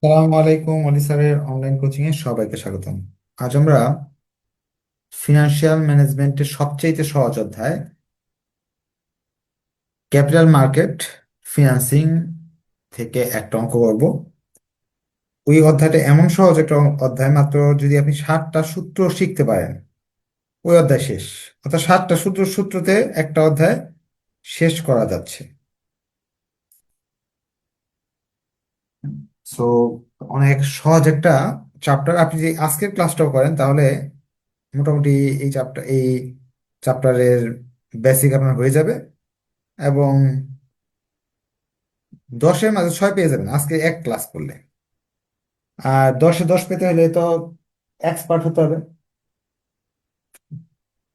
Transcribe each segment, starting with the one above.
সালামু আলাইকুম আলী স্যারের অনলাইন কোচিং এ সবাইকে স্বাগতম। আজ আমরা ফিনান্সিয়াল ম্যানেজমেন্টের সবচেয়ে সহজ অধ্যায় ক্যাপিটাল মার্কেট ফিনান্সিং থেকে একটা অঙ্ক করব। ওই অধ্যায়টা এমন সহজ একটা অধ্যায়, মাত্র যদি আপনি 7টা সূত্র শিখতে পারেন ওই অধ্যায় শেষ। অর্থাৎ 7টা সূত্রতে একটা অধ্যায় শেষ করা যাচ্ছে। সো অনেক সহজ একটা চ্যাপ্টার। আপনি যদি আজকের ক্লাসটাও করেন তাহলে মোটামুটি এই চ্যাপ্টারের বেসিক আপনার হয়ে যাবে এবং 10-এর মাঝে 6 পেয়ে যাবেন আজকে এক ক্লাস করলে। আর 10-এ 10 পেতে হলে তো এক্সপার্ট হতে হবে।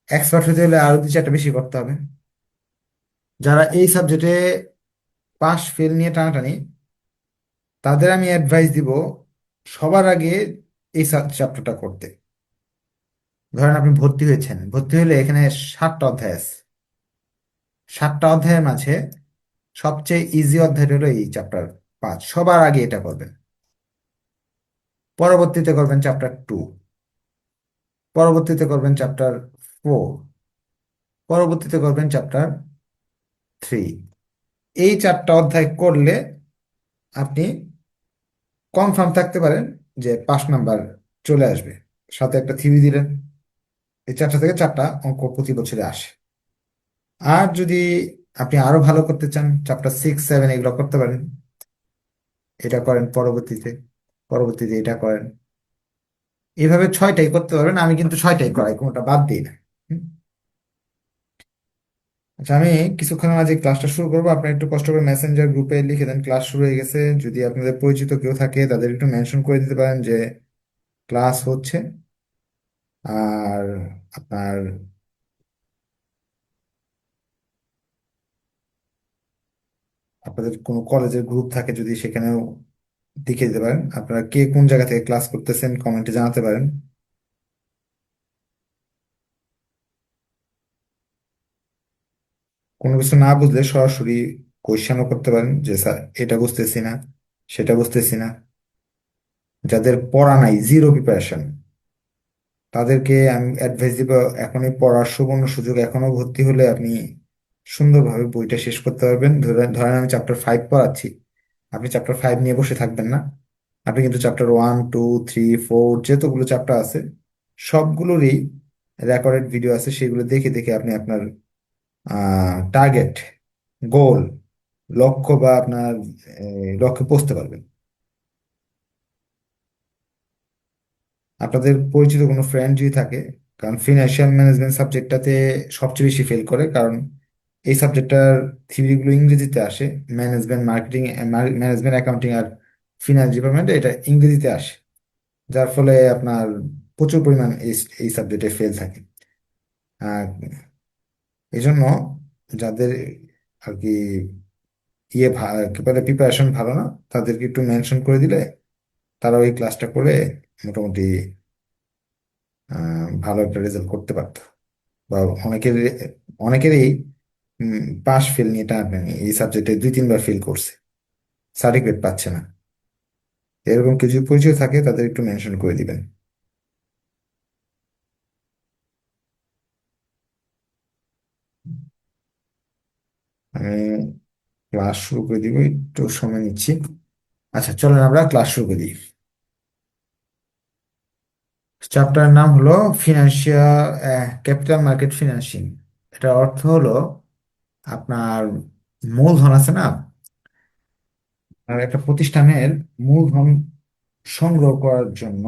এক্সপার্ট হতে হলে আরো 2-4টা বেশি করতে হবে। যারা এই সাবজেক্টে পাস ফেল নিয়ে টানাটানি, তাদের আমি অ্যাডভাইস দিব সবার আগে এই চ্যাপ্টারটা করতে। ধরেন আপনি ভর্তি হয়েছেন, ভর্তি হলে এখানে 7টা অধ্যায় আছে। 7টা অধ্যায়ের মাঝে সবচেয়ে ইজি অধ্যায়টা হলো এই চ্যাপ্টার 5। সবার আগে এটা করবেন, পরবর্তীতে করবেন চ্যাপ্টার 2, পরবর্তীতে করবেন চ্যাপ্টার 4, পরবর্তীতে করবেন চ্যাপ্টার 3। এই 4টা অধ্যায় করলে আপনি কনফার্ম থাকতে পারেন যে 5 নাম্বার চলে আসবে। সাথে একটা থিওরি দিলেন। এই 4টা থেকে 4টা অঙ্ক প্রতি বছরে আসে। আর যদি আপনি আরো ভালো করতে চান, চ্যাপ্টার 6, 7 এগুলো করতে পারেন। এটা করেন পরবর্তীতে, পরবর্তীতে এটা করেন। এইভাবে 6টাই করতে পারবেন। আমি কিন্তু 6টাই করাই, কোনোটা বাদ দিই না। হুম? আচ্ছা, আমি কিছুক্ষণের মাঝে ক্লাসটা শুরু করবো। আপনি একটু কষ্ট করে মেসেঞ্জার গ্রুপে লিখে দেন ক্লাস শুরু হয়ে গেছে। যদি আপনাদের পরিচিত কেউ থাকে তাদের একটু মেনশন করে দিতে পারেন যে ক্লাস হচ্ছে। আর আপনার আপনাদের কোনো কলেজের গ্রুপ থাকে যদি সেখানেও লিখে দিতে পারেন। আপনারা কে কোন জায়গা থেকে ক্লাস করতেছেন কমেন্টে জানাতে পারেন। কোনো কিছু না বুঝলে সরাসরি কোয়েশ্চেনও করতে পারেন যে স্যার এটা বুঝতেছি না, সেটা বুঝতেছি না। যাদের পড়া নাই, জিরো প্রিপারেশন, তাদেরকে আমি অ্যাডভাইস দিব এখনই পড়ার সুবর্ণ সুযোগ। এখনো ভর্তি হলে আপনি সুন্দরভাবে বইটা শেষ করতে পারবেন। ধরেন ধরেন আমি চ্যাপ্টার 5 পড়াচ্ছি, আপনি চ্যাপ্টার 5 নিয়ে বসে থাকবেন না। আপনি কিন্তু চ্যাপ্টার 1, 2, 3, 4 যতগুলো চ্যাপ্টার আছে সবগুলোরই রেকর্ডেড ভিডিও আছে। সেগুলো দেখে দেখে আপনি আপনার টার্গেট, গোল, লক্ষ্য বা আপনার লক্ষ্যে পৌঁছতে পারবেন। আপনাদের পরিচিত কোনো ফ্রেন্ড যদি থাকে, কারণ ফিনান্সিয়াল ম্যানেজমেন্ট সাবজেক্টটাতে সবচেয়ে বেশি ফেল করে, কারণ এই সাবজেক্টটার থিওরিগুলো ইংরেজিতে আসে। ম্যানেজমেন্ট মার্কেটিং, ম্যানেজমেন্ট অ্যাকাউন্টিং আর ফিনান্স ডিপার্টমেন্টে এটা ইংরেজিতে আসে। যার ফলে আপনার প্রচুর পরিমাণ এই সাবজেক্টে ফেল থাকে। আর এই জন্য যাদের আর কি কি বলে প্রিপারেশন ভালো না, তাদেরকে একটু মেনশন করে দিলে তারা ওই ক্লাসটা করে মোটামুটি ভালো একটা রেজাল্ট করতে পারতো। বা অনেকের অনেকেরই পাশ ফেল নিয়ে টানাটানি, এই সাবজেক্টে 2-3 বার ফেল করছে, সার্টিফিকেট পাচ্ছে না। এরকম কিছু পরিচয় থাকে তাদের একটু মেনশন করে দিবেন। আমি ক্লাস শুরু করে দিব, একটু সময় নিচ্ছি। আচ্ছা, চলেন আমরা ক্লাস শুরু করি। চ্যাপ্টার নাম হলো ফিনান্সিয়াল ক্যাপিটাল মার্কেট ফিনান্সিং। এটার অর্থ হলো আপনার মূলধন আছে না, আর একটা প্রতিষ্ঠানের মূলধন সংগ্রহ করার জন্য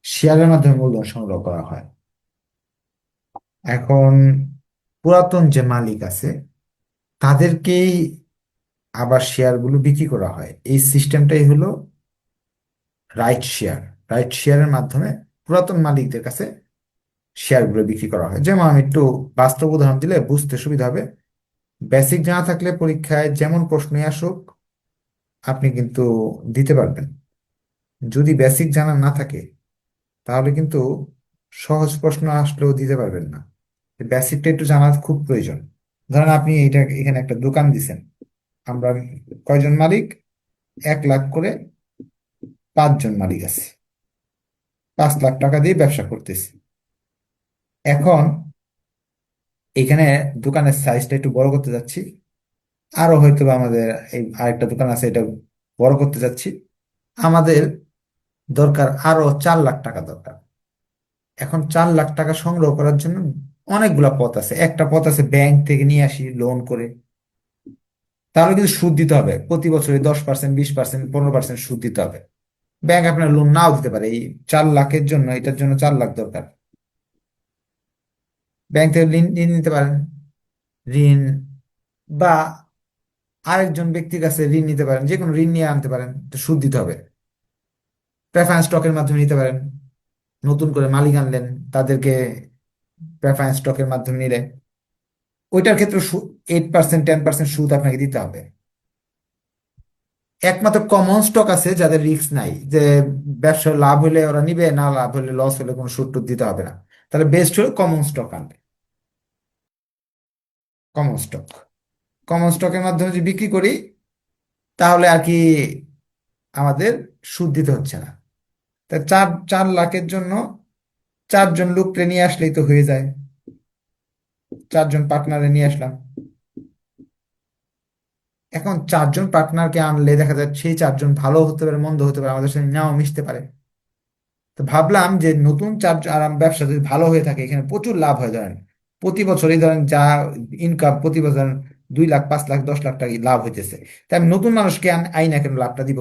শেয়ারের মাধ্যমে মূলধন সংগ্রহ করা হয়। এখন পুরাতন যে মালিক আছে তাদেরকেই আবার শেয়ারগুলো বিক্রি করা হয়। এই সিস্টেমটাই হলো রাইট শেয়ার। রাইট শেয়ারের মাধ্যমে পুরাতন মালিকদের কাছে শেয়ারগুলো বিক্রি করা হয়। যেমন আমি একটু বাস্তব উদাহরণ দিলে বুঝতে সুবিধা হবে। বেসিক জানা থাকলে পরীক্ষায় যেমন প্রশ্নই আসুক আপনি কিন্তু দিতে পারবেন। যদি বেসিক জানা না থাকে তাহলে কিন্তু সহজ প্রশ্ন আসলেও দিতে পারবেন না। বেসিকটা একটু জানা খুব প্রয়োজন। ধরেন আপনি এখানে একটা দোকান দিছেন, আমরা কয়জন মালিক? 1 লাখ করে 5 জন মালিক আছে। 5 লাখ টাকা দিয়ে ব্যবসা করতেছি। এখন এখানে দোকানের সাইজটা একটু বড় করতে যাচ্ছি। আরো হয়তো বা আমাদের এই আরেকটা দোকান আছে, এটা বড় করতে যাচ্ছি। আমাদের দরকার আরো 4 লাখ টাকা দরকার। এখন 4 লাখ টাকা সংগ্রহ করার জন্য অনেকগুলা পথ আছে। একটা পথ আছে ব্যাংক থেকে নিয়ে আসি লোন করে। তাহলে কিন্তু সুদ দিতে হবে প্রতি বছরে 10%, 20%, 15% সুদ দিতে হবে। ব্যাংক আপনার লোন নাও দিতে পারে। এই 4 লাখের জন্য, এটার জন্য 4 লাখ দরকার। ব্যাংক থেকে ঋণ ঋণ নিতে পারেন। ঋণ বা আরেকজন ব্যক্তির কাছে ঋণ নিতে পারেন, যে কোনো ঋণ নিয়ে আনতে পারেন, তো সুদ দিতে হবে। প্রেফারেন্স স্টকের মাধ্যমে নিতে পারেন। নতুন করে মালিক আনলেন, তাদেরকে প্রেফারেন্স স্টকের মাধ্যমে নিলে ওইটার ক্ষেত্রে 8%, 10% সুদ আপনাকে দিতে হবে। একমাত্র কমন স্টক আছে যাদের রিস্ক নাই, যে ব্যবসায় লাভ হলে ওরা নিবে, না লাভ হলে লস হলে কোনো সুদ টুদ দিতে হবে না। তাহলে বেস্ট হলো কমন স্টক আনবে। কমন স্টক, কমন স্টকের মাধ্যমে যদি বিক্রি করি তাহলে আর কি আমাদের সুদ দিতে হচ্ছে না। তা 4 4 লাখের জন্য 4 জন লোককে নিয়ে আসলেই তো হয়ে যায়। 4 জন পার্টনারে নিয়ে আসলাম। এখন 4 জন পার্টনারকে আনলে দেখা যায় সেই 4 জন ভালো হতে পারে, মন্দ হতে পারে, আমাদের সাথে নাও মিশতে পারে। তো ভাবলাম যে নতুন 4 জন, আর ব্যবসা যদি ভালো হয়ে থাকে এখানে প্রচুর লাভ হয়। ধরেন প্রতি বছরই ধরেন যা ইনকাম, প্রতি বছর 2 লাখ, 5 লাখ, 10 লাখ টাকা লাভ হইতেছে। তাই আমি নতুন মানুষকে আই না কেন, লাভটা দিব।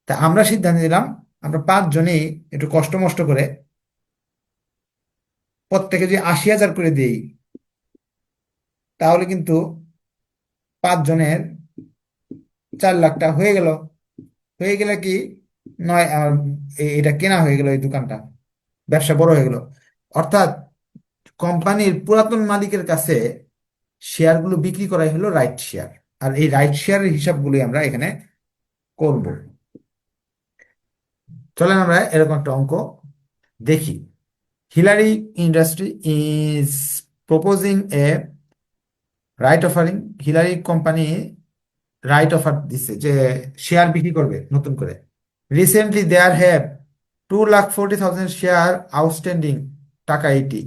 তা আমরা সিদ্ধান্ত নিলাম আমরা 5 জনেই একটু কষ্ট মষ্ট করে প্রত্যেকে যদি 80,000 করে দিই, তাহলে কিন্তু 5 জনের 4 লাখ টাকা হয়ে গেল। হয়ে গেলে কি, নয় আমার এটা কেনা হয়ে গেল, এই দোকানটা, ব্যবসা বড় হয়ে গেল। অর্থাৎ কোম্পানির পুরাতন মালিকের কাছে শেয়ারগুলো বিক্রি করাই হলো রাইট শেয়ার। আর এই রাইট শেয়ারের হিসাবগুলোই আমরা এখানে করব। চলেন আমরা এরকম একটা অঙ্ক দেখি। Hillary industry is proposing a right offering. Hillary company right offer দিচ্ছে যে শেয়ার বিক্রি করবে নতুন করে। Recently there have 2,40,000 share outstanding, টাকা 80।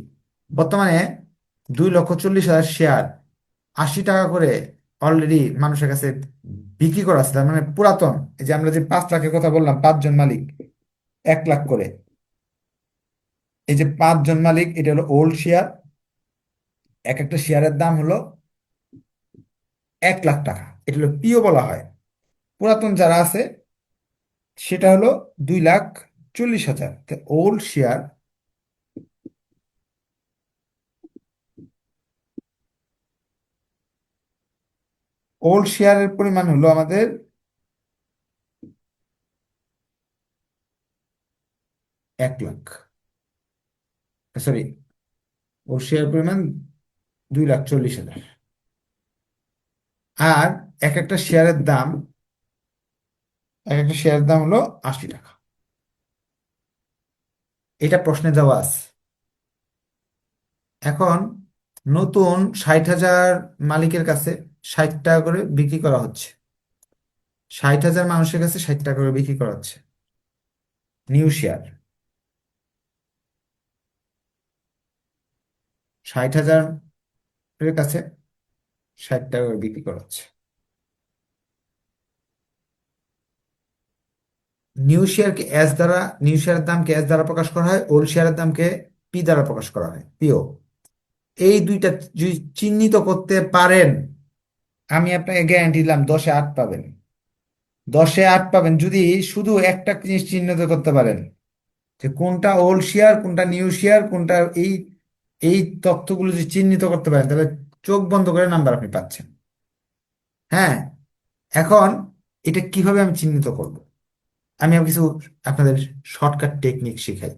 বর্তমানে 2,40,000 শেয়ার 80 টাকা করে অলরেডি মানুষের কাছে বিক্রি করা আছে। তার মানে পুরাতন, এই যে আমরা যে 5 লাখের কথা বললাম, 5 জন মালিক 1 লাখ করে, এই যে 5 জন মালিক, এটা হলো ওল্ড শেয়ার। এক একটা শেয়ারের দাম হলো 1 লাখ টাকা। এটা হলো পিও বলা হয়। পুরাতন যারা আছে সেটা হলো 2,40,000। ওল্ড শেয়ার, ওল্ড শেয়ারের পরিমাণ হলো আমাদের 1 লাখ, সরি, ওল্ড শেয়ার পরিমাণ 2,40,000। আর এক একটা শেয়ারের দাম, এক একটা শেয়ারের দাম হলো 80 টাকা। এটা প্রশ্নে দেওয়া আছে। এখন নতুন 60,000 মালিকের কাছে 60 টাকা করে বিক্রি করা হচ্ছে। 60,000 মানুষের কাছে 60 টাকা করে বিক্রি করা হচ্ছে নিউ শেয়ার। 60,000 এর কাছে 60 টাকা করে বিক্রি করা হচ্ছে। নিউ শেয়ারকে এস দ্বারা, নিউ শেয়ারের দামকে এস দ্বারা প্রকাশ করা হয়, ওল্ড শেয়ারের দামকে পি দ্বারা প্রকাশ করা হয়, পিও। এই দুইটা যদি চিহ্নিত করতে পারেন, আমি আপনাকে গ্যারান্টি দিলাম 10-এ 8 পাবেন। 10-এ 8 পাবেন যদি শুধু একটা জিনিস চিহ্নিত করতে পারেন, যে কোনটা ওল্ড শেয়ার, কোনটা নিউ শেয়ার, কোনটা এই এই তথ্যগুলো যদি চিহ্নিত করতে পারেন, তাহলে চোখ বন্ধ করে নাম্বার আপনি পাচ্ছেন। হ্যাঁ, এখন এটা কিভাবে আমি চিহ্নিত করব? আমি কিছু আপনাদের শর্টকাট টেকনিক শেখাই।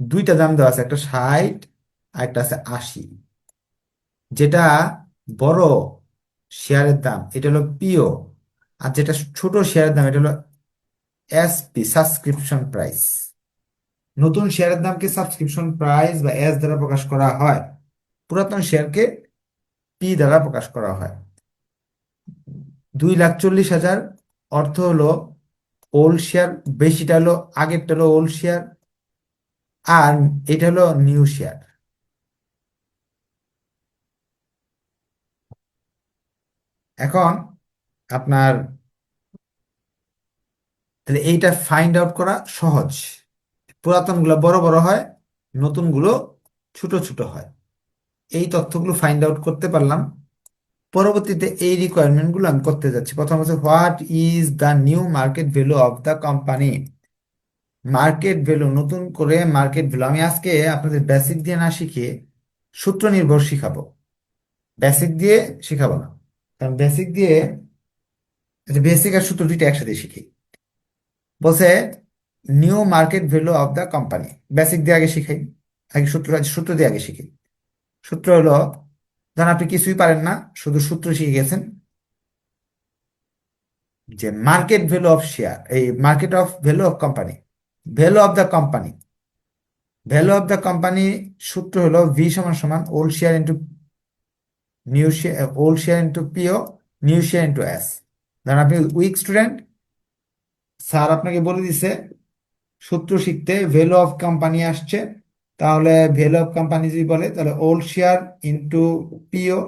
দুইটা দাম দেওয়া আছে, একটা 60 আর একটা আছে 80। যেটা বড় শেয়ারের দাম এটা হলো পিও, আর যেটা ছোট শেয়ারের দাম এটা হলো এসপি, সাবস্ক্রিপশন প্রাইস। নতুন শেয়ারের দামকে সাবস্ক্রিপশন প্রাইস বা এস দ্বারা প্রকাশ করা হয়, পুরাতন শেয়ারকে পি দ্বারা প্রকাশ করা হয়। 2,40,000 অর্থ হলো ওল্ড শেয়ার, বেশিটা হলো, আগেরটা হলো ওল্ড শেয়ার, আর এটা হলো নিউ শেয়ার। এখন আপনার তাহলে এইটা ফাইন্ড আউট করা সহজ। পুরাতনগুলো বড় বড় হয়, নতুনগুলো ছোট ছোট হয়। এই তথ্যগুলো ফাইন্ড আউট করতে পারলাম। পরবর্তীতে এই রিকোয়ারমেন্টগুলো আমি করতে যাচ্ছি। প্রথম হচ্ছে, what is the new market value of the company. Market value, নতুন করে মার্কেট ভ্যালু আমি আজকে আপনাদের বেসিক দিয়ে না শিখিয়ে সূত্র নির্ভর শিখাবো। বেসিক দিয়ে শিখাবো না, কারণ বেসিক দিয়ে, বেসিক আর সূত্র দুইটা একসাথে শিখি। বলছে new market value of the company, basic দিয়ে আগে শিখাই, আগে সূত্র, সূত্র দিয়ে আগে শিখি। সূত্র হলো, ধরেন আপনি কিছুই পারেন না, শুধু সূত্র শিখে গেছেন, যে মার্কেট ভ্যালু অফ শেয়ার, এই market of value of company, value of the company, value of the company সূত্র হলো ভি সমান সমান old share into new share, old share into PO, new share into S. ধরেন আপনি week student, sir আপনাকে বলে দিছে সূত্র শিখতে ভ্যালু অফ কোম্পানি আসছে, তাহলে ভ্যালু অফ কোম্পানি যদি বলে, তাহলে old share into PO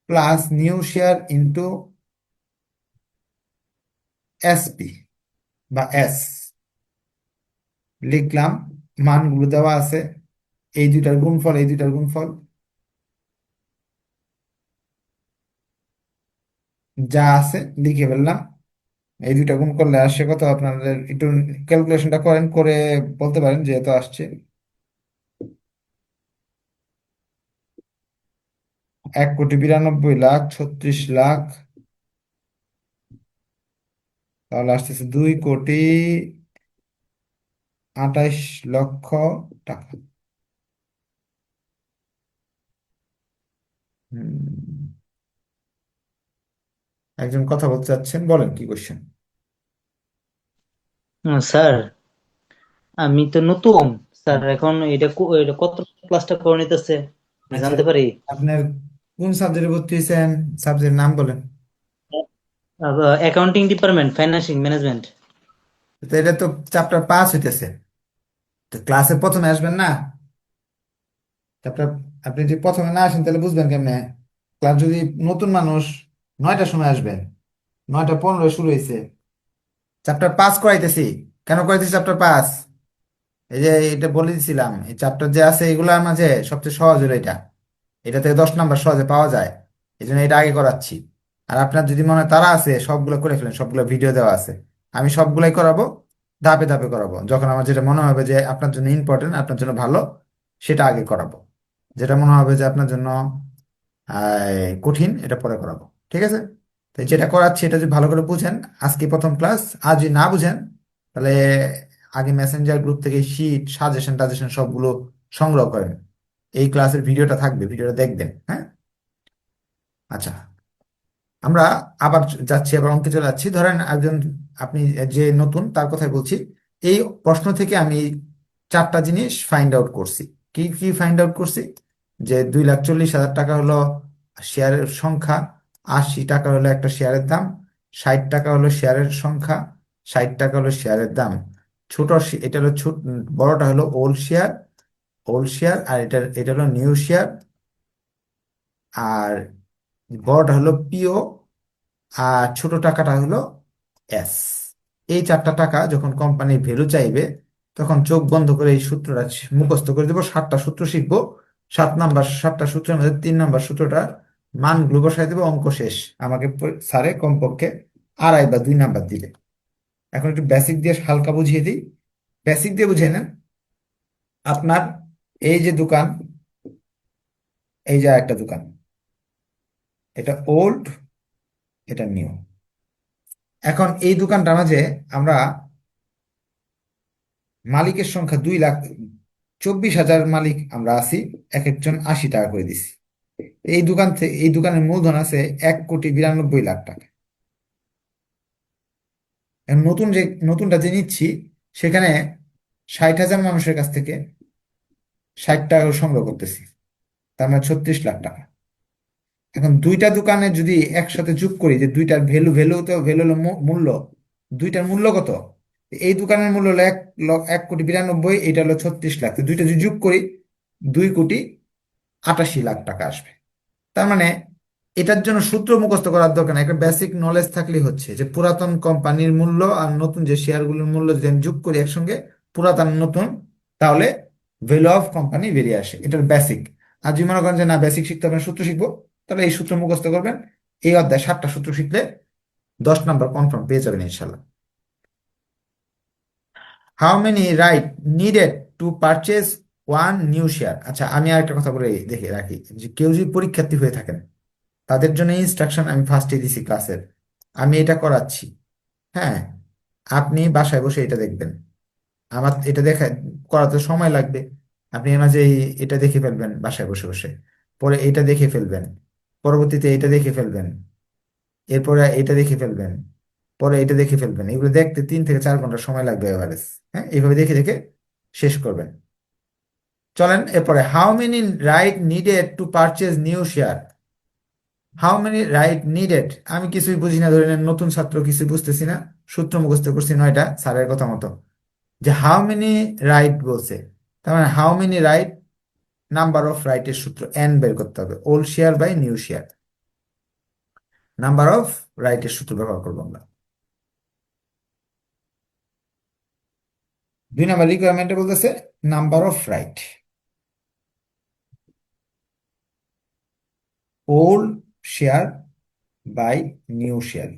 plus new share into SP বা এস লিখলাম। মানগুলো দেওয়া আছে, এই দুইটার গুণফল, এই দুইটার গুণফল যা আছে লিখে ফেললাম। এই দুইটা গুণ করলে আসছে কত, আপনাদের একটু ক্যালকুলেশনটা করেন, করে বলতে পারেন যেহেতু আসছে 1,92,36,00,000, তাহলে আসতেছে 2,28,00,000 টাকা। হুম, একজন কথা বলতে চাচ্ছেন, বলেন কি কোশ্চেন। স্যার, আমি তো নতুন। স্যার, এখন এটা কত ক্লাসটা করে নিতেছে আচ্ছা, জানতে পারি? আপনার কোন সাবজেক্টে ভর্তি হয়েছেন, সাবজেক্ট নাম বলেন। Accounting department, financing management. তো এটা তো চ্যাপ্টার 5 হইতেছে, তো ক্লাসে প্রথমে আসবেন না। চ্যাপ্টার, আপনি যদি প্রথমে না আসেন তাহলে বুঝবেন কেমনে। ক্লাস যদি, নতুন মানুষ 9টার সময় আসবেন, 9টা 15 শুরু হয়েছে, চ্যাপ্টার 5 করাইতেছি। কেন করাইতেছি চ্যাপ্টার 5? এই যে এটা বলে দিছিলাম, এই চ্যাপ্টার যে আছে এগুলোর মাঝে সবচেয়ে সহজ হলো এটা, এটা থেকে 10 নাম্বার সহজে পাওয়া যায়, এই জন্য এটা আগে করাচ্ছি। আর আপনার যদি মনে হয় তারা আছে, সবগুলো করে ফেলেন, সবগুলো ভিডিও দেওয়া আছে, আমি সবগুলাই করাবো, ধাপে ধাপে করাবো। যখন আমার যেটা মনে হবে যে আপনার জন্য ইম্পর্টেন্ট, আপনার জন্য ভালো, সেটা আগে করাবো। যেটা মনে হবে যে আপনার জন্য কঠিন, এটা পরে করাবো। ঠিক আছে? তো যেটা করাচ্ছি এটা যদি ভালো করে বুঝেন, আজকে প্রথম ক্লাস, আর যদি না বুঝেন তাহলে আগে মেসেঞ্জার গ্রুপ থেকে শিট, সাজেশন টাজেশন সবগুলো সংগ্রহ করেন। এই ক্লাসের ভিডিওটা থাকবে, ভিডিওটা দেখবেন, হ্যাঁ? আচ্ছা, আমরা আবার যাচ্ছি, আবার অঙ্কে চলে যাচ্ছি। ধরেন একজন, আপনি যে নতুন তার কথাই বলছি। এই প্রশ্ন থেকে আমি 4টা জিনিস ফাইন্ড আউট করছি। কি কি ফাইন্ড আউট করছি? যে 2,40,000 টাকা হলো শেয়ারের সংখ্যা, 80 টাকা হলো একটা শেয়ারের দাম, 60 টাকা হলো শেয়ারের সংখ্যা, 60 টাকা হলো শেয়ারের দাম। এটা হলো ছোট, বড়টা হলো ওল্ড শেয়ার, ওল্ড শেয়ার, আর এটা এটা হলো নিউ শেয়ার, আর বড়টা হলো পিও, আর ছোট টাকাটা হলো এস। এই 4টা টাকা যখন কোম্পানির ভ্যালু চাইবে, তখন চোখ বন্ধ করে এই সূত্রটা মুখস্থ করে দেবো। 7টা সূত্র শিখবো, 7 নাম্বার, 7টা সূত্রের মধ্যে 3 নাম্বার সূত্রটা মানগুলো বসাই দেবো, অঙ্ক শেষ। আমাকে স্যারে কমপক্ষে 2.5 বা 2 নাম্বার দিবে। এখন একটু বেসিক দিয়ে হালকা বুঝিয়ে দিই। বেসিক দিয়ে বুঝিয়ে নেন। আপনার এই যে দোকান, এই যে একটা দোকান, এটা ওল্ড, এটা নিউ। এখন এই দোকানটার মাঝে আমরা মালিকের সংখ্যা 2,24,000 মালিক আমরা আছি, এক একজন 80 টাকা করে দিছি। এই দোকান থেকে, এই দোকানের মূলধন আছে 1,92,00,000 টাকা। এখন নতুনটা যে নিচ্ছি, সেখানে 60,000 মানুষের কাছ থেকে 60 টাকা করে সংগ্রহ করতেছি, তার মানে 36 লাখ টাকা। এখন দুইটা দোকানে যদি একসাথে যোগ করি, যে দুইটার ভ্যালু, তো ভ্যালু হলো মূল্য, দুইটার মূল্য কত? এই দোকানের মূল্য হলো 1,92,92,, এটা হলো 36 লাখ। তো দুইটা যদি যোগ করি 2,88,00,000 টাকা আসবে। তার মানে এটার জন্য সূত্র মুখস্থ করার দরকার নেই, একটা বেসিক নলেজ থাকলেই হচ্ছে যে পুরাতন কোম্পানির মূল্য আর নতুন যে শেয়ারগুলোর মূল্য যদি আমি যোগ করি একসঙ্গে, পুরাতন নতুন, তাহলে ভ্যালু অফ কোম্পানি বেরিয়ে আসে। এটার বেসিক। আর যদি মনে করেন যে না, বেসিক শিখতে হবে না, সূত্র শিখবো, তাহলে এই সূত্র মুখস্থ করবেন। এই অধ্যায় 7টা সূত্র শিখলে 10 নাম্বার কনফার্ম পেয়ে যাবেন ইনশাল্লাহ। How many right needed to purchase one knew share. আচ্ছা, আমি আর একটা কথা বলে দেখে রাখি, যে কেউ যদি পরীক্ষার্থী হয়ে থাকেন, তাদের জন্য ইনস্ট্রাকশন আমি ফার্স্টে দিছি ক্লাসের। আমি এটা করাচ্ছি, হ্যাঁ, আপনি বাসায় বসে এটা দেখবেন। আমার এটা দেখা করাতে সময় লাগবে, আপনি এর মাঝে এটা দেখে ফেলবেন বাসায় বসে বসে, পরে এটা দেখে ফেলবেন, পরবর্তীতে এটা দেখে ফেলবেন, এরপরে এটা দেখে ফেলবেন, পরে এটা দেখে ফেলবেন। এগুলো দেখতে 3 থেকে 4 ঘন্টা সময় লাগবে এভারেজ। হ্যাঁ, এইভাবে দেখে দেখে শেষ করবেন। চলেন এরপরে, how many right needed to purchase new share. How many right needed, আমি কিছুই বুঝি না, ধরে নেন নতুন ছাত্র, কিছুই বুঝতেছি না, সূত্র মুখস্থ করছি 9টা স্যারের কথা মতো। যে হাউ মেনি রাইট বলছে, তার মানে how many right, number of রাইটের সূত্র এন বের করতে হবে, old share by new share, number of রাইটের সূত্র ব্যবহার করবো আমরা। 2 নাম্বার রিকোয়ারমেন্টে বলতেছে number of right, old share by new share.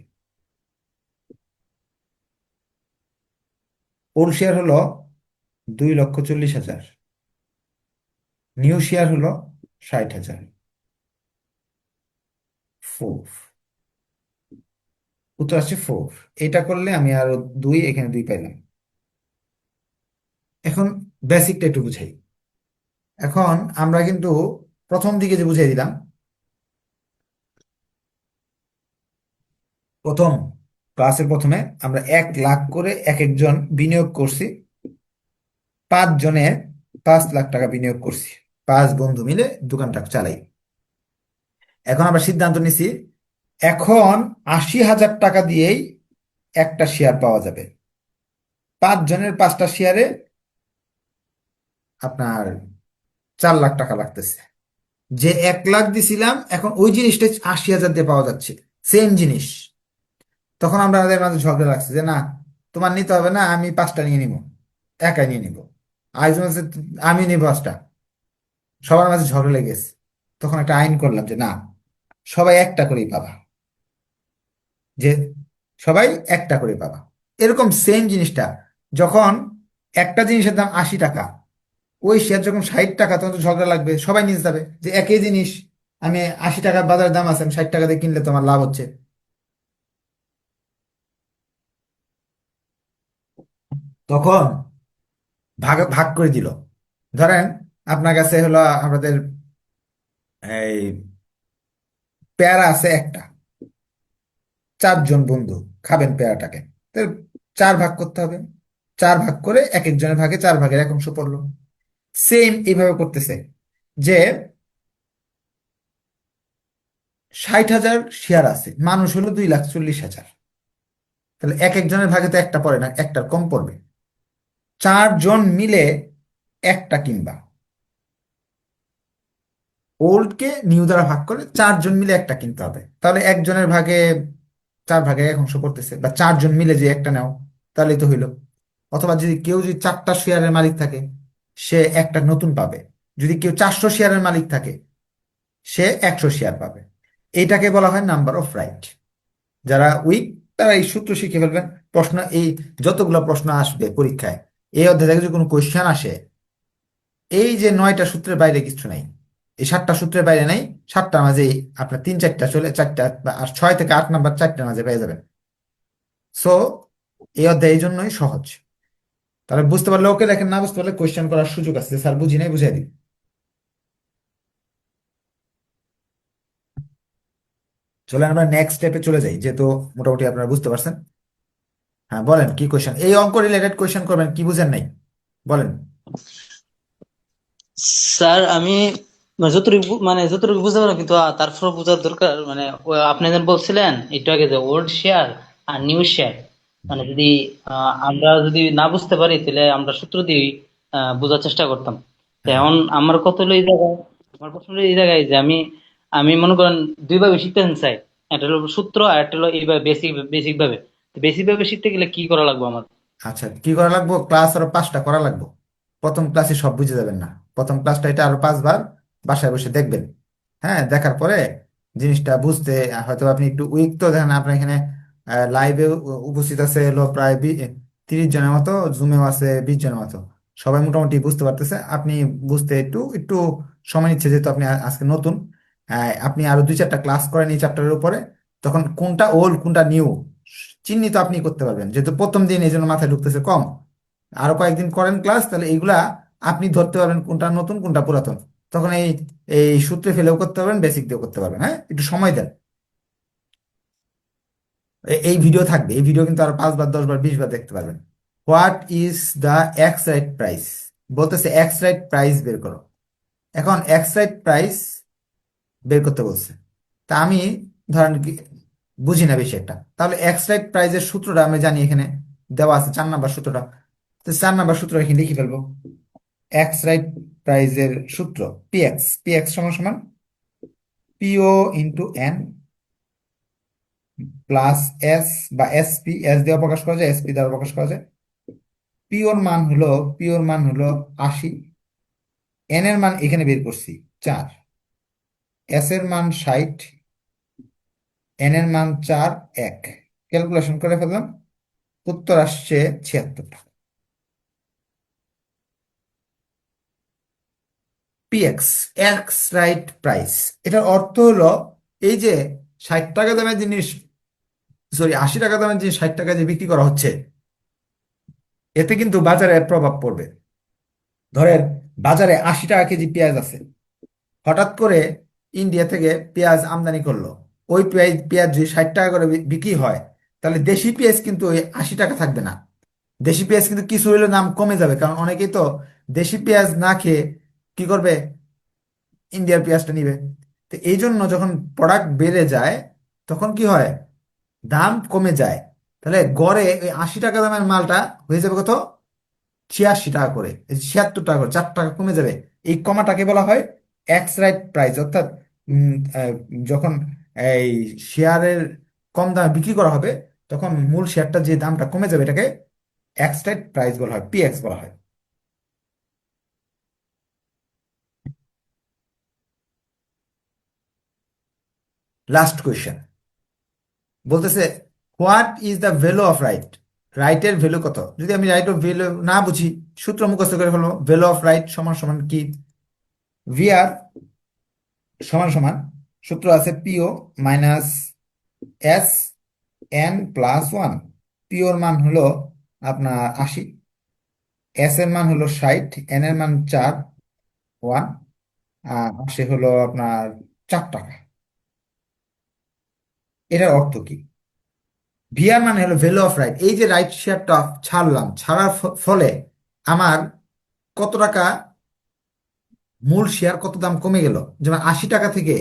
Old share হলো 2,40,000, নিউ শেয়ার হলো 60,000। ফোর, উত্তর আসছে 4। এটা করলে আমি আরো 2, এখানে 2 পাইলাম। এখন বেসিকটা একটু বুঝাই। এখন আমরা কিন্তু প্রথম দিকে যে বুঝাই দিলাম, প্রথম ক্লাসের প্রথমে আমরা 1 লাখ করে এক একজন বিনিয়োগ করছি, 5 জনে 5 লাখ টাকা বিনিয়োগ করছি, 5 বন্ধু মিলে দোকানটা চালাই। এখন আমরা সিদ্ধান্ত নিছি, এখন 80,000 টাকা দিয়েই একটা শেয়ার পাওয়া যাবে। 5 জনের 5টা শেয়ারে আপনার 4 লাখ টাকা লাগতেছে। যে 1 লাখ দিছিলাম, এখন ওই জিনিসটা 80,000 দিয়ে পাওয়া যাচ্ছে, সেম জিনিস। তখন আমরা আমাদের মাঝে ঝগড়া লাগছে যে না, তোমার নিতে হবে না, আমি 5টা নিয়ে নিব, একাই নিয়ে নিব। আরেকজন আছে, আমি নিব 5টা। সবার মাঝে ঝগড়া লেগেছে। তখন একটা আইন করলাম যে না, সবাই একটা করেই পাবা, যে সবাই একটা করে পাবা। এরকম সেম জিনিসটা, যখন একটা জিনিসের দাম 80 টাকা, ওই শেয়ার যখন 60 টাকা, তখন তো ঝগড়া লাগবে, সবাই নিতে যাবে যে একই জিনিস, আমি 80 টাকার বাজার দাম আছে, আমি 60 টাকা দিয়ে কিনলে তোমার লাভ হচ্ছে। তখন ভাগ ভাগ করে দিল। ধরেন আপনার কাছে হলো আমাদের এই পেয়ারা আছে একটা, 4 জন বন্ধু খাবেন পেয়ারাটাকে, তো 4 ভাগ করতে হবে। 4 ভাগ করে এক একজনের ভাগে 4 ভাগের 1 অংশ পড়লো। সেম এইভাবে করতেছে, যে 60,000 শেয়ার আছে, মানুষ হলো 2,40,000, তাহলে এক একজনের ভাগে তো একটা পড়ে না, একটার কম পড়বে। 4 জন মিলে একটা কিনবা, ওল্ডকে নিউ দ্বারা ভাগ করে 4 জন মিলে একটা কিনতে হবে, তাহলে একজনের ভাগে 4 ভাগে 1 অংশ করতেছে, বা 4 জন মিলে যে একটা নাও, তাহলেই তো হইলো। অথবা যদি কেউ যদি 4টা শেয়ারের মালিক থাকে, সে একটা নতুন পাবে। যদি কেউ 400 শেয়ারের মালিক থাকে, সে 100 শেয়ার পাবে। এটাকে বলা হয় নাম্বার অফ রাইট। যারা উইক, তারা এই সূত্র শিখে ফেলবেন। প্রশ্ন এই যতগুলো প্রশ্ন আসবে পরীক্ষায়, এই অধ্যায় থেকে যদি কোনো কোয়েশ্চেন আসে, এই যে 9টা সূত্রের বাইরে কিছু নাই, এই 7টা সূত্রের বাইরে নাই, 7টার মাঝে আপনার 3-4টা চলে, 4টা বা 6 থেকে 8 নাম্বার 4টার মাঝে পেয়ে যাবেন। সো এই অধ্যায় এই জন্যই সহজ। তাহলে বুঝতে পারলে ওকে দেখেন, না বুঝতে পারলে কোয়েশ্চেন করার সুযোগ আছে, যে স্যার বুঝি নাই, বুঝাই দিই। চলে আমরা নেক্সট স্টেপে চলে যাই, যেহেতু মোটামুটি আপনারা বুঝতে পারছেন। হ্যাঁ বলেন, কি কোয়েশ্চেন? এই অঙ্ক রিলেটেড কোয়েশ্চেন করবেন, কি বুঝেন নাই বলেন। স্যার আমি যতটুকু বুঝতে পারো, কিন্তু তারপর বোঝার দরকার। আপনি যেন বলছিলেন একটু আগে যে ওল্ড শেয়ার আর নিউ শেয়ার, যদি আমরা যদি না বুঝতে পারি তাহলে আমরা সূত্র দিয়ে বোঝার চেষ্টা করতাম। তো হ্যাঁ। এখন আমার কথা হলো এই জায়গায়, আমার প্রশ্ন হলো এই জায়গায় যে আমি মনে করেন দুই ভাবে শিখতে চাই। একটা হলো সূত্র আর একটা হলো এইভাবে বেসিক বেসিক ভাবে। বেসিক ভাবে শিখতে গেলে কি করা লাগবে আমার? আচ্ছা, কি করা লাগবো? ক্লাস আরো 5টা করা লাগবো। প্রথম ক্লাসে সব বুঝে যাবেন না। প্রথম ক্লাসটা এটা আরো 5বার বাসায় বসে দেখবেন। হ্যাঁ, দেখার পরে জিনিসটা বুঝতে হয়তো আপনি একটু উইক, তো দেখেন আপনার এখানে লাইভে উপস্থিত আছে হলো প্রায় 30 জনের মতো, জুমেও আছে 20 জনের মতো। সবাই মোটামুটি বুঝতে পারতেছে। আপনি বুঝতে একটু একটু সময় নিচ্ছে, যেহেতু আপনি আজকে নতুন। আপনি আরো 2-4টা ক্লাস করেন এই চ্যাপ্টারের উপরে, তখন কোনটা ওল্ড কোনটা নিউ চিহ্নিত আপনি করতে পারবেন, যেহেতু প্রথম দিন এই জন্য মাথায় ঢুকতেছে কম। আরো কয়েকদিন করেন ক্লাস, তাহলে এইগুলা আপনি ধরতে পারবেন কোনটা নতুন কোনটা পুরাতন। তখন এই এই সূত্রে ফেলেও করতে পারবেন, বেসিক দিয়েও করতে পারবেন। হ্যাঁ, একটু সময় দেন। এই ভিডিও থাকবে, এই ভিডিও কিন্তু আরো 5বার 10বার 20বার দেখতে পারবেন। What is the x right price? বলতেছে এক্স রাইট প্রাইস বের করো। এখন এক্স রাইট প্রাইস বের করতে বলছে। তা আমি ধরেন বুঝি না বেশি একটা, তাহলে এক্স রাইট প্রাইজের সূত্রটা আমি জানি, এখানে দেওয়া আছে 4 নাম্বার সূত্রটা। তো 4 নাম্বার সূত্র এখানে লিখে ফেলবো। এক্স রাইট প্রাইজের সূত্র পিএক্স, পিএক্স সমান সমান পিও ইন্টু এন প্লাস এস, বা এসপি, এস দেওয়া প্রকাশ করা যায়, এসপি দ্বারা প্রকাশ করা যায়। পিওর মান হলো 80। এন এর মান এখানে বের করছি 4। এস এর মান 60। এন এর মান 4 1। ক্যালকুলেশন করে ফেললাম, উত্তর আসছে 76 টাকা। পিএক্স, এক্স রাইট প্রাইস, এটার অর্থ হলো এই যে 60 টাকা দামের জিনিস, সরি 80 টাকা দামের জিনিস 60 টাকা যে বিক্রি করা হচ্ছে, এতে কিন্তু বাজারে প্রভাব পড়বে। ধরেন বাজারে 80 টাকা কেজি পেঁয়াজ আছে, হঠাৎ করে ইন্ডিয়া থেকে পেঁয়াজ আমদানি করলো। ওই পেঁয়াজ পেঁয়াজ যদি 60 টাকা করে বিক্রি হয়, তাহলে দেশি পেঁয়াজ কিন্তু ওই 80 টাকা থাকবে না। দেশি পেঁয়াজ কিন্তু কিছু হইলে দাম কমে যাবে, কারণ অনেকেই তো দেশি পেঁয়াজ না খেয়ে কি করবে, ইন্ডিয়ার পেঁয়াজটা নিবে। তো এই জন্য যখন প্রোডাক্ট বেড়ে যায়, তখন কি হয়, দাম কমে যায়। তাহলে গড়ে ওই 80 টাকা দামের মালটা হয়ে যাবে কত, 86 টাকা করে, 76 টাকা করে, 4 টাকা কমে যাবে। এই কমাটাকে বলা হয় এক্স রাইট প্রাইস। অর্থাৎ উম, আহ, যখন এই শেয়ারের কম দামে বিক্রি করা হবে, তখন মূল শেয়ারটা যে দামটা কমে যাবে, এটাকে এক্স রাইট প্রাইস বলা হয়, পিএক্স বলা হয়। লাস্ট কোয়েশ্চেন বলতেছে, what is the value of right? রাইটের ভ্যালু কত? যদি আমি রাইট অফ ভ্যালু না বুঝি, সূত্র মুখস্থ করে ফেলবো। ভ্যালু অফ রাইট সমান সমান কি, ভিআর সমান সমান, সূত্র আছে PO minus S N plus one. পিওর মান হলো আপনার 80, এস এর মান হলো 60, এন এর মান 4 1, আর 80 হলো আপনার 4 টাকা। এটার অর্থ কি? ভিআর মানে হলো ভ্যালু অফ রাইট। এই যে রাইট শেয়ারটা ছাড়লাম, ছাড়ার ফলে আমার কত টাকা, মূল শেয়ার কত দাম কমে গেল। যেমন 80 টাকা থেকে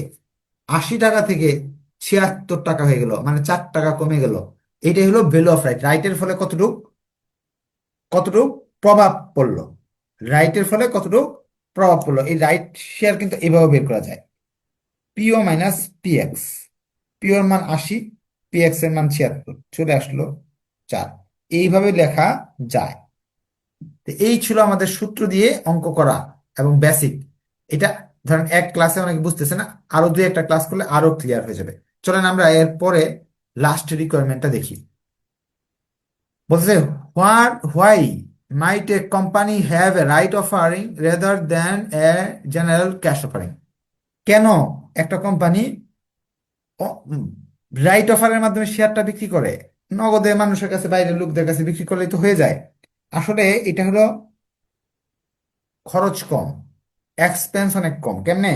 76 টাকা হয়ে গেল, মানে 4 টাকা কমে গেল। এটাই হলো ভ্যালু অফ রাইট। রাইটের ফলে কতটুকু কতটুকু প্রভাব পড়লো, রাইটের ফলে কতটুকু প্রভাব পড়লো। এই রাইট শেয়ার কিন্তু এভাবে বের করা যায়, পিও মাইনাস পিএক্স। পিওর মান 80, পিএক্স এর মান 76, চলে আসলো 4। এইভাবে লেখা যায়। তো এই ছিল আমাদের সূত্র দিয়ে অঙ্ক করা এবং বেসিক। এটা ধরেন এক ক্লাসে অনেকে বুঝতেছে না, আরো 2-1টা ক্লাস করলে আরো ক্লিয়ার হয়ে যাবে। চলেন আমরা এর পরে লাস্ট রিকোয়ারমেন্টটা দেখি। বলছে, why might a company have a right offering rather than a general cash offering? কেন একটা কোম্পানি রাইট অফারের মাধ্যমে শেয়ারটা বিক্রি করে? নগদে মানুষের কাছে, বাইরের লোকদের কাছে বিক্রি করলেই তো হয়ে যায়। আসলে এটা হলো খরচ কম, এক্সপেন্স অনেক কম। কেমনে?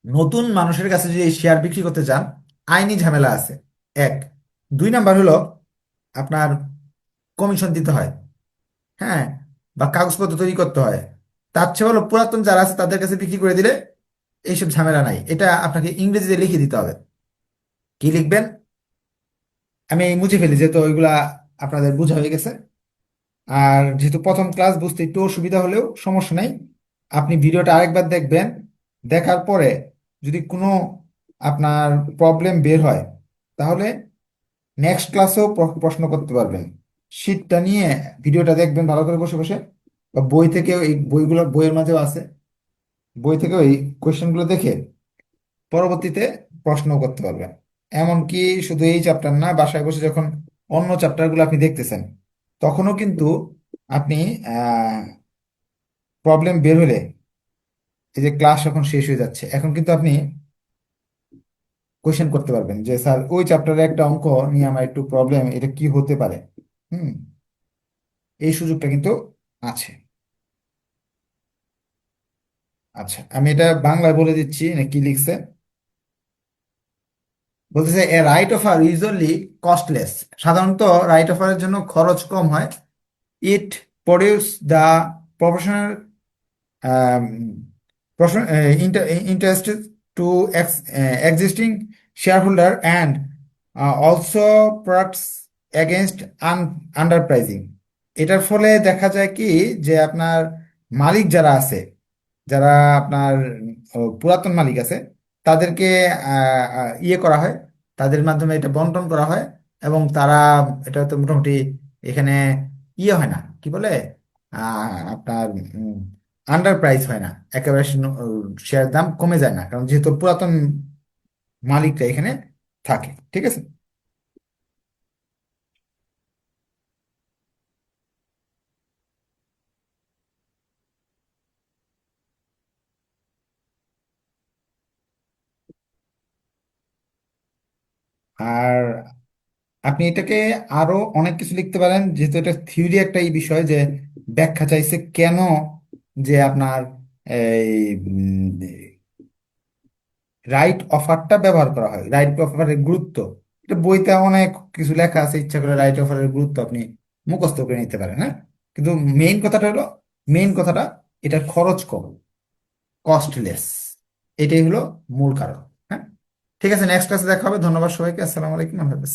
নতুন মানুষের কাছে যদি এই শেয়ার বিক্রি করতে চান, আইনি ঝামেলা আছে, এক। 2 নাম্বার হলো আপনার কমিশন দিতে হয়। হ্যাঁ, বা কাগজপত্র তৈরি করতে হয়, তার চেয়ে ভালো পুরাতন যারা আছে তাদের কাছে বিক্রি করে দিলে এইসব ঝামেলা নাই। এটা আপনাকে ইংরেজিতে লিখে দিতে হবে। কি লিখবেন? আমি মুছে ফেলি যেহেতু ওইগুলা আপনাদের বোঝা হয়ে গেছে। আর যেহেতু প্রথম ক্লাস বুঝতে একটু অসুবিধা হলেও সমস্যা নাই, আপনি ভিডিওটা আরেকবার দেখবেন। দেখার পরে যদি কোনো আপনার প্রবলেম বের হয়, তাহলে নেক্সট ক্লাসেও প্রশ্ন করতে পারবেন। শীটটা নিয়ে ভিডিওটা দেখবেন ভালো করে বসে বসে, বা বই থেকেও, এই বইগুলো বইয়ের মাঝেও আছে, বই থেকেও এই কোয়েশ্চেনগুলো দেখে পরবর্তীতে প্রশ্ন করতে পারবেন। এমনকি শুধু এই চ্যাপ্টার না, বাসায় বসে যখন অন্য চ্যাপ্টারগুলো আপনি দেখতেছেন, তখনও কিন্তু আপনি প্রবলেম বের হলে, এই যে ক্লাস এখন শেষ হয়ে যাচ্ছে, এখন কিন্তু আপনি কোয়েশ্চেন করতে পারবেন যে স্যার ওই চ্যাপ্টারে একটা অঙ্ক নিয়ে আমার একটু প্রবলেম, এটা কি হতে পারে। হুম, এই সুযোগটা কিন্তু আছে। আচ্ছা, আমি এটা বাংলায় বলে দিচ্ছি না কি লিখছে। বলতেছে a right offer usually costless. সাধারণত রাইট অফারের জন্য খরচ কম হয়। It produce the professional interest to existing shareholder and also protects against underpricing. এটার ফলে দেখা যায় কি, যে আপনার মালিক যারা আছে, যারা আপনার পুরাতন মালিক আছে, তাদেরকে ইয়ে করা হয়, তাদের মাধ্যমে এটা বন্টন করা হয়। এবং তারা, এটা তো মোটামুটি এখানে ইয়ে হয় না, কি বলে, আপনার আন্ডার প্রাইস হয় না, একেবারে শেয়ার দাম কমে যায় না, কারণ যেহেতু পুরাতন মালিকরা এখানে থাকে। ঠিক আছে। আর আপনি এটাকে আরো অনেক কিছু লিখতে পারেন, যেহেতু এটা থিওরি একটা এই বিষয়, যে ব্যাখ্যা চাইছে কেন যে আপনার এই রাইট অফারটা ব্যবহার করা হয়, রাইট অফারের গুরুত্ব। এটা বইতে অনেক কিছু লেখা আছে, ইচ্ছা করে রাইট অফারের গুরুত্ব আপনি মুখস্থ করে নিতে পারেন। হ্যাঁ, কিন্তু মেইন কথাটা হলো, মেইন কথাটা, এটার খরচ কম, কস্টলেস, এটাই হলো মূল কারণ। হ্যাঁ, ঠিক আছে, নেক্সট ক্লাসে দেখা হবে। ধন্যবাদ সবাইকে, আসসালামু আলাইকুম, আল্লাহ হাফেজ।